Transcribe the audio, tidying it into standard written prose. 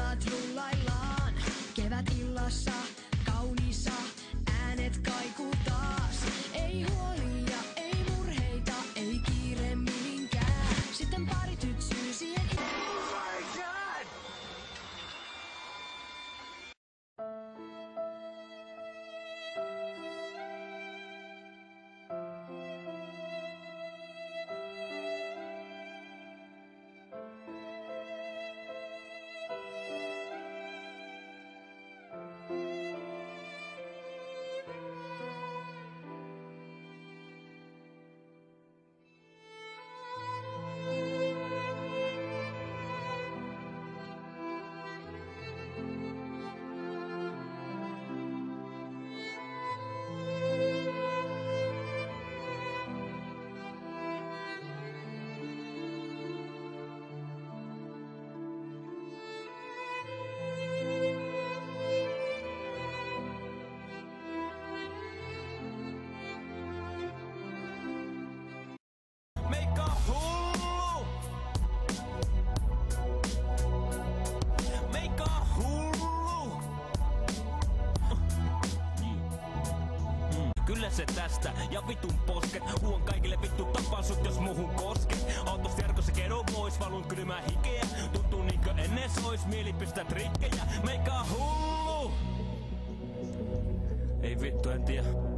Jalat rullaillaan, kevät illassa, kauniissa, äänet kaikuu taas. Ei huolia, ei murheita, ei kiire mihinkään. Sitten pari tytsyy siihen. Kyllä se tästä ja vitun posket. Huon kaikille vittu tapaan sut jos muhun kosket. Autos jarkossa kerro pois, valun kylmää hikeä. Tuntuu niinkö ennen sois mieli pistää trikkejä. Meikä hullu. Ei vittu en tiedä.